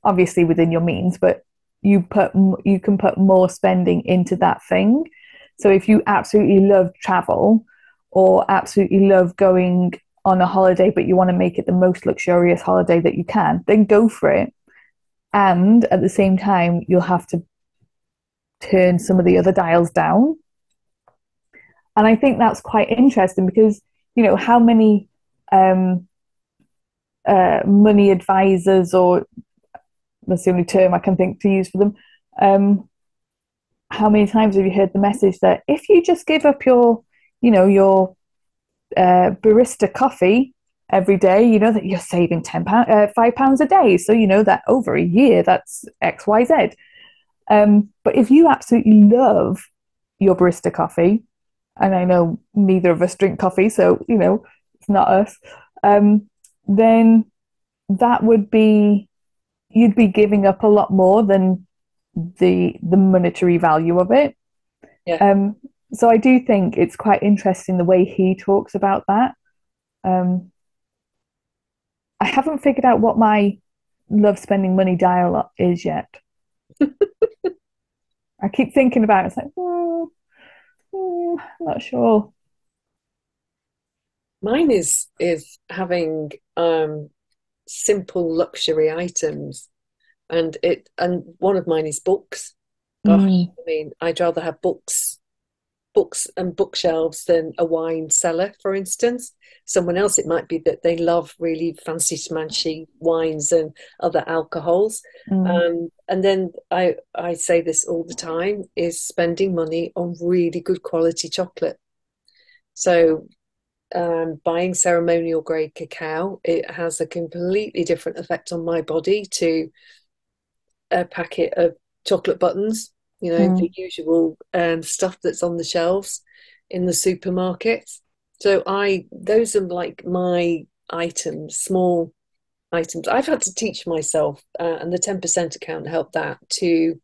Obviously within your means, but you can put more spending into that thing. So if you absolutely love travel or absolutely love going on a holiday, but you want to make it the most luxurious holiday that you can, then go for it. And at the same time, you'll have to turn some of the other dials down. And I think that's quite interesting because, how many money advisors, or that's the only term I can think to use for them, how many times have you heard the message that if you just give up your barista coffee every day, that you're saving £10, £5 a day. So that over a year, that's XYZ. But if you absolutely love your barista coffee, and I know neither of us drink coffee, so it's not us, then that would be, you'd be giving up a lot more than the monetary value of it.
Yeah.
So I do think it's quite interesting the way he talks about that. Um, I haven't figured out what my love spending money dial is yet. I keep thinking about it. It's like, not sure.
Mine is having simple luxury items, and one of mine is books. Gosh,
Mm,
I mean, I'd rather have books and bookshelves than a wine cellar, for instance. Someone else, it might be that they love really fancy smanchy wines and other alcohols.
mm,
And then I say this all the time, is spending money on really good quality chocolate. So buying ceremonial grade cacao, it has a completely different effect on my body to a packet of chocolate buttons, the
mm,
usual stuff that's on the shelves in the supermarkets. So those are like my items, small items. I've had to teach myself, and the 10% account helped that, to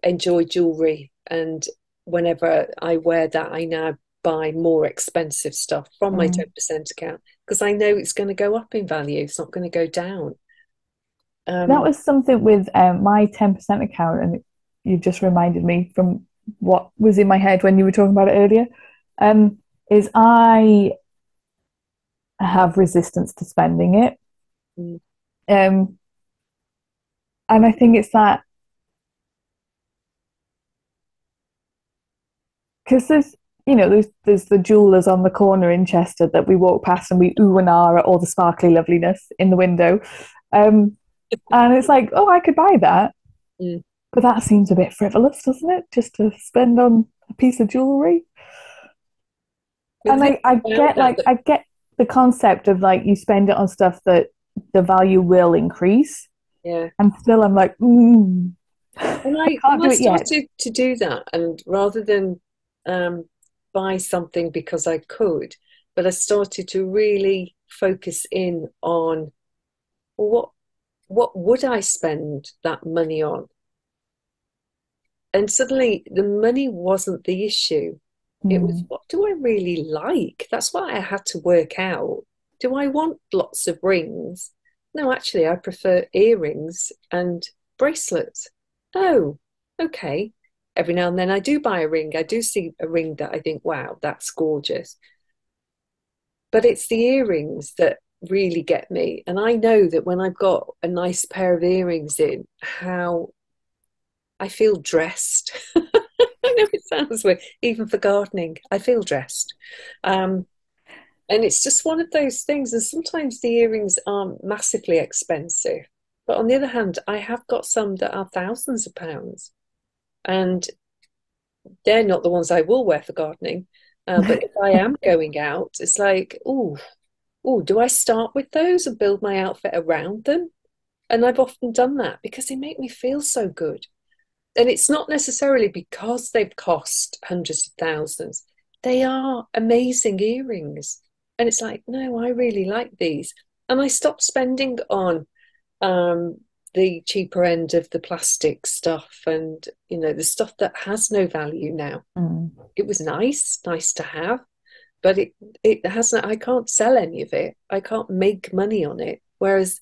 enjoy jewelry. And whenever I wear that, I now buy more expensive stuff from my
mm.
10% account because I know it's going to go up in value. It's not going to go down.
That
Um,
was something with my 10% account, and you've just reminded me from what was in my head when you were talking about it earlier. Is I have resistance to spending it.
mm,
Um, and I think it's that because there's the jewelers on the corner in Chester that we walk past and we ooh and ah at all the sparkly loveliness in the window. Um, and it's like, oh, I could buy that.
Mm.
But that seems a bit frivolous, doesn't it? Just to spend on a piece of jewelry.
But the
And
thing
I
about
get
that,
I get the concept of like you spend it on stuff that the value will increase.
yeah.
And still I'm like,
When
I
I
can't
when I
do it yet.
started to do that, and rather than um, buy something because I could, but I started to really focus in on, well, what would I spend that money on? And suddenly the money wasn't the issue. It was,
Mm,
what do I really like? That's what I had to work out. Do I want lots of rings? No, actually, I prefer earrings and bracelets. Oh, okay. Every now and then I do buy a ring. I do see a ring that I think, wow, that's gorgeous. But it's the earrings that really get me. And I know that when I've got a nice pair of earrings in, how I feel dressed. I know it sounds weird, even for gardening, I feel dressed. Um, and it's just one of those things. And sometimes the earrings aren't massively expensive. But on the other hand, I have got some that are thousands of pounds. And they're not the ones I will wear for gardening. But if I am going out, it's like, do I start with those and build my outfit around them? And I've often done that because they make me feel so good. And it's not necessarily because they've cost hundreds of thousands. They are amazing earrings. And it's like, no, I really like these. And I stopped spending on um, the cheaper end of the plastic stuff and, the stuff that has no value now.
mm,
It was nice to have, but it hasn't, I can't sell any of it. I can't make money on it. Whereas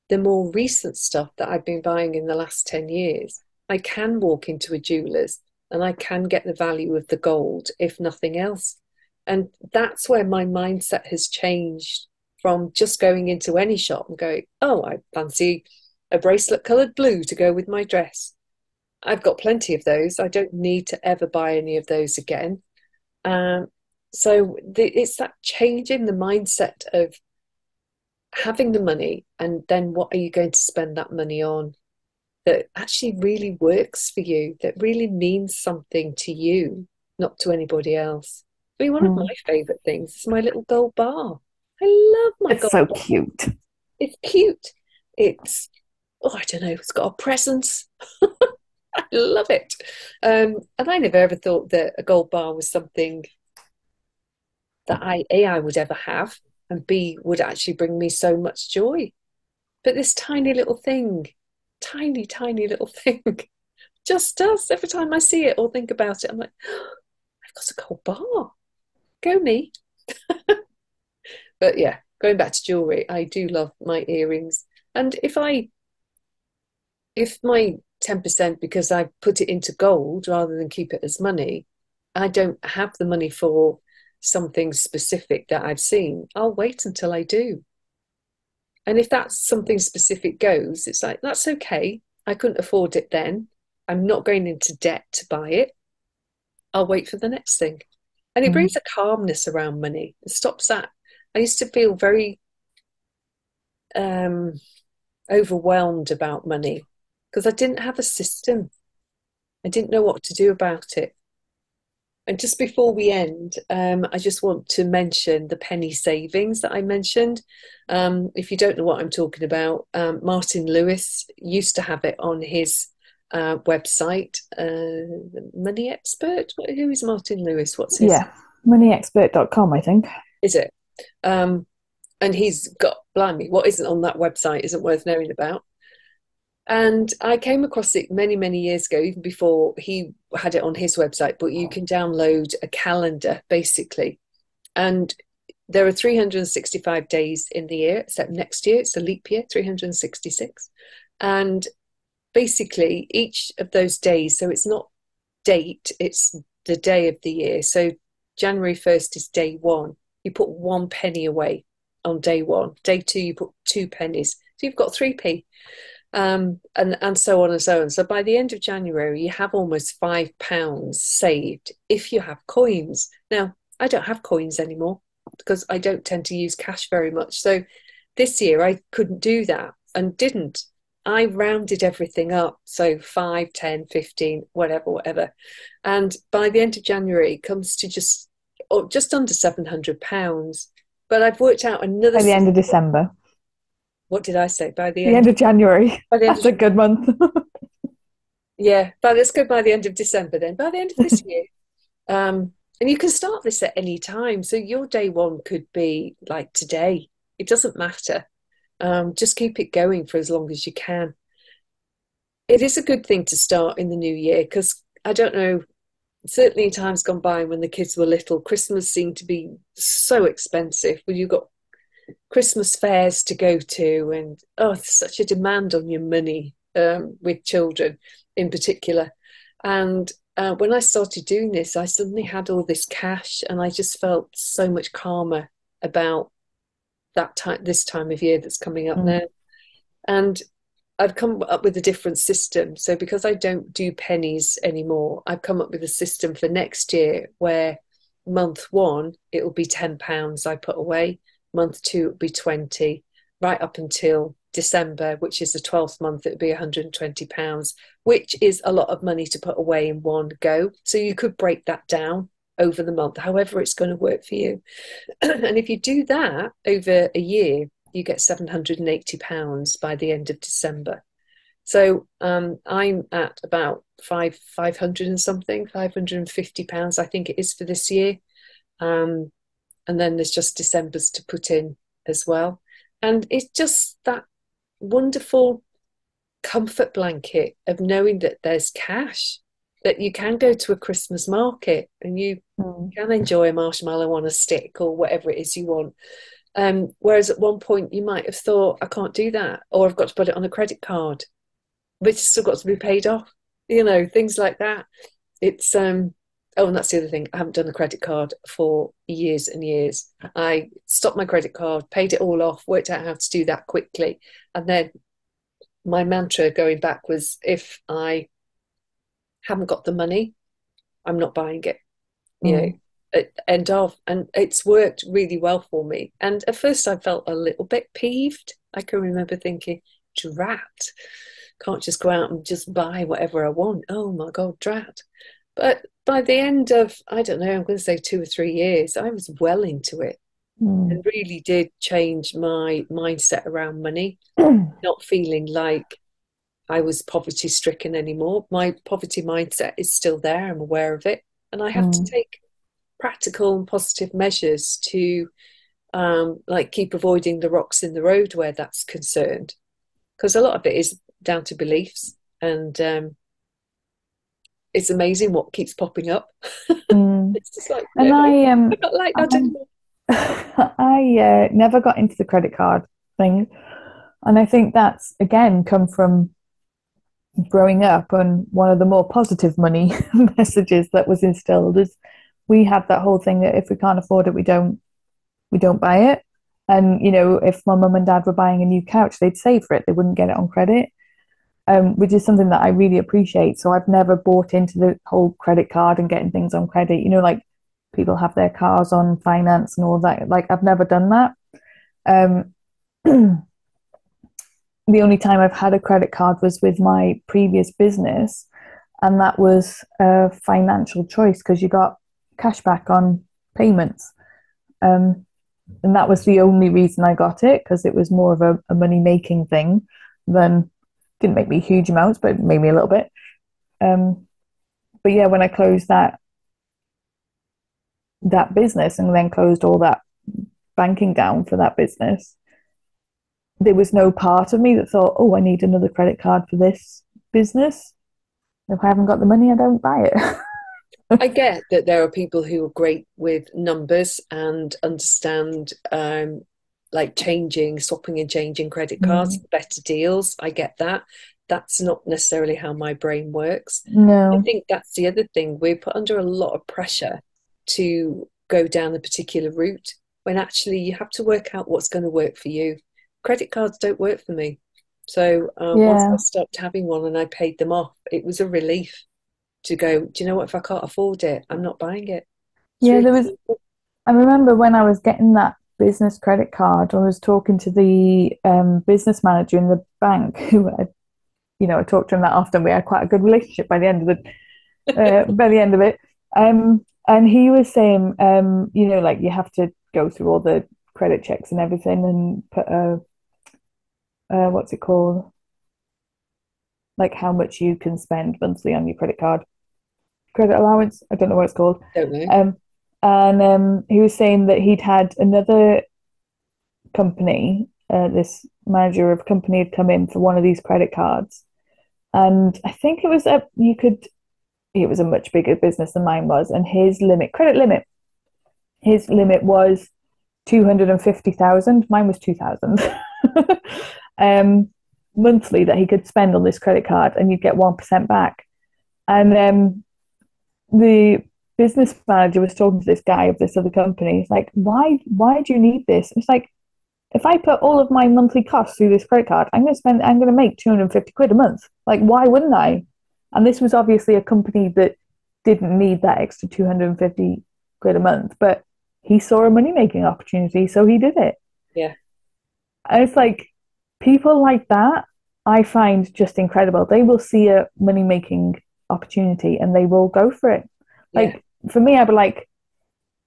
the more recent stuff that I've been buying in the last 10 years, I can walk into a jeweler's and I can get the value of the gold, if nothing else. And that's where my mindset has changed from just going into any shop and going, oh, I fancy a bracelet coloured blue to go with my dress. I've got plenty of those. I don't need to ever buy any of those again. Um, it's that change in the mindset of having the money and then what are you going to spend that money on that actually really works for you, that really means something to you, not to anybody else. I mean, one of my
mm.
favourite things is my little gold bar. I love my
It's
gold
so
bar.
cute.
It's cute. It's, oh, I don't know, it's got a presence. I love it. And I never ever thought that a gold bar was something that I would ever have, and B, would actually bring me so much joy. But this tiny little thing, tiny little thing, just does. Every time I see it or think about it, I'm like, oh, I've got a gold bar. Go me. But yeah, going back to jewelry, I do love my earrings. And if my 10%, because I put it into gold rather than keep it as money, I don't have the money for something specific that I've seen, I'll wait until I do. And if that's something specific goes, it's like, that's okay. I couldn't afford it then. I'm not going into debt to buy it. I'll wait for the next thing. And it
Mm,
brings a calmness around money. It stops that. I used to feel very um, overwhelmed about money because I didn't have a system. I didn't know what to do about it. And just before we end, I just want to mention the penny savings that I mentioned. If you don't know what I'm talking about, Martin Lewis used to have it on his website. Money Expert? Who is Martin Lewis? What's his?
yeah. Moneyexpert.com, I think.
Is it? Um, and he's got, blimey, what isn't on that website isn't worth knowing about. And I came across it many years ago, even before he had it on his website. But you can download a calendar basically. And there are 365 days in the year, except next year, it's a leap year, 366. And basically, each of those days, so it's not date, it's the day of the year. So January 1st is day one. You put 1 penny away on day one. Day two, you put 2 pennies. So you've got 3p. And so on and so on. So by the end of January, you have almost £5 saved if you have coins. Now, I don't have coins anymore because I don't tend to use cash very much. So this year I couldn't do that and didn't. I rounded everything up. So 5, 10, 15, whatever, whatever. And by the end of January, it comes to just under £700. But I've worked out another
By the end
system.
of December.
What did I say?
The end of January.
By the end
That's
of
a good month.
Yeah, but let's go by the end of December then. By the end of this year, and you can start this at any time. So your day one could be like today. It doesn't matter. Just keep it going for as long as you can. It is a good thing to start in the new year because I don't know, certainly in times gone by when the kids were little, Christmas seemed to be so expensive. Well, you've got Christmas fairs to go to, and oh, there's such a demand on your money with children in particular. And when I started doing this, I suddenly had all this cash, and I just felt so much calmer about that time, this time of year that's coming up
Mm.
now. And I've come up with a different system. So because I don't do pennies anymore, I've come up with a system for next year where month one, it will be £10 I put away. Month two, it'll be 20, right up until December, which is the 12th month, it would be £120, which is a lot of money to put away in one go. So you could break that down over the month, however it's going to work for you. And if you do that over a year, you get £780 by the end of December. So I'm at about 500 and something, £550, I think it is for this year. Um, and then there's just December's to put in as well. And it's just that wonderful comfort blanket of knowing that there's cash, that you can go to a Christmas market and you
Mm.
can enjoy a marshmallow on a stick or whatever it is you want. Whereas at one point you might have thought, I can't do that, or I've got to put it on a credit card, which has still got to be paid off, things like that. It's oh, and that's the other thing. I haven't done a credit card for years and years. I stopped my credit card, paid it all off, worked out how to do that quickly. And then my mantra going back was if I haven't got the money, I'm not buying it. you know,
Mm.
End of. And it's worked really well for me. And at first I felt a little bit peeved. I can remember thinking, drat, can't just go out and just buy whatever I want. Oh my God, drat. But by the end of, I don't know, I'm going to say 2 or 3 years, I was well into it
Mm.
and really did change my mindset around money,
Mm.
not feeling like I was poverty stricken anymore. My poverty mindset is still there. I'm aware of it. And I have to take practical and positive measures to like keep avoiding the rocks in the road where that's concerned. Because a lot of it is down to beliefs. And it's amazing what keeps popping up.
Mm.
It's just like, no,
And
I'm not like that anymore.
I never got into the credit card thing, and I think that's again come from growing up. And one of the more positive money messages that was instilled is we had that whole thing that if we can't afford it, we don't buy it. And if my mum and dad were buying a new couch, they'd save for it; they wouldn't get it on credit. Which is something that I really appreciate. So I've never bought into the whole credit card and getting things on credit. Like people have their cars on finance and all that. Like I've never done that. Um, the only time I've had a credit card was with my previous business, and that was a financial choice because you got cash back on payments. Um, and that was the only reason I got it because it was more of a money making thing than didn't make me huge amounts, but it made me a little bit. Um, but yeah, when I closed that business and then closed all that banking down for that business, there was no part of me that thought, oh, I need another credit card for this business. If I haven't got the money, I don't buy
I
it.
get that there are people who are great with numbers and understand like swapping and changing credit cards
Mm.
for better deals. I get that. That's not necessarily how my brain works. I
No.
think that's the other thing. We're put under a lot of pressure to go down a particular route when actually you have to work out what's going to work for you. Credit cards don't work for me. So once I
Yeah.
stopped having one and I paid them off, it was a relief to go, do you know what? If I can't afford it, I'm not buying it. It's
Yeah,
really
there was,
simple.
I remember when I was getting that business credit card, I was talking to the business manager in the bank who I talked to him that often. We had quite a good relationship by the end of it. And he was saying, like you have to go through all the credit checks and everything and put what's it called? Like how much you can spend monthly on your credit card, credit allowance. I don't know what it's called.
Don't know.
Um, and he was saying that he'd had another company, this manager of a company had come in for one of these credit cards. And I think it was a much bigger business than mine was. And his limit was 250,000. Mine was 2,000 um, monthly that he could spend on this credit card, and you'd get 1% back. And the business manager was talking to this guy of this other company. He's like, why do you need this? It's like, if I put all of my monthly costs through this credit card, I'm going to make 250 quid a month. Like, why wouldn't I? And this was obviously a company that didn't need that extra 250 quid a month, but he saw a money making opportunity, so he did it.
Yeah.
And it's like people like that, I find just incredible. They will see a money making opportunity and they will go for it.
Yeah.
Like for me, I'd be like,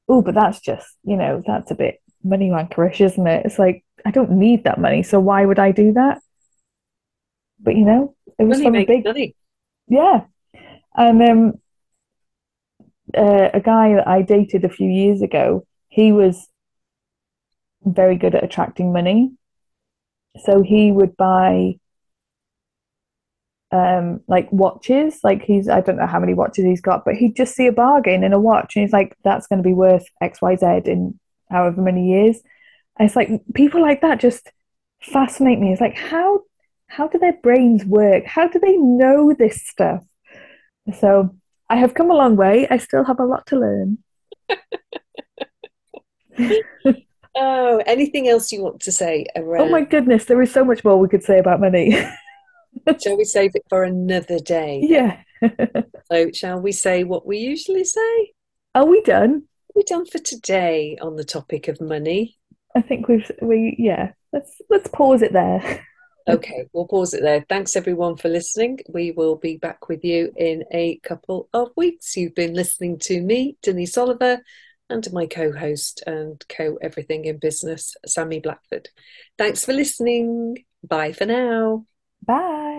oh, but that's just, that's a bit money wankerish, isn't it? It's like, I don't need that money, so why would I do that? But it was
Money
from a
makes
big,
money.
yeah. And a guy that I dated a few years ago, he was very good at attracting money. So he would buy like watches. Like I don't know how many watches he's got, but he'd just see a bargain in a watch and he's like, that's going to be worth XYZ in however many years. And it's like people like that just fascinate me. It's like how do their brains work? How do they know this stuff? So I have come a long way. I still have a lot to learn.
Oh, anything else you want to say
Oh
around?
my goodness, there is so much more we could say about money.
Shall we save it for another day then?
Yeah.
So, shall we say what we usually say?
Are we done?
We're done for today on the topic of money.
I think yeah. Let's pause it there.
Okay, we'll pause it there. Thanks everyone for listening. We will be back with you in a couple of weeks. You've been listening to me, Denise Oliver, and my co-host and co-everything in business, Sami Blackford. Thanks for listening. Bye for now.
Bye.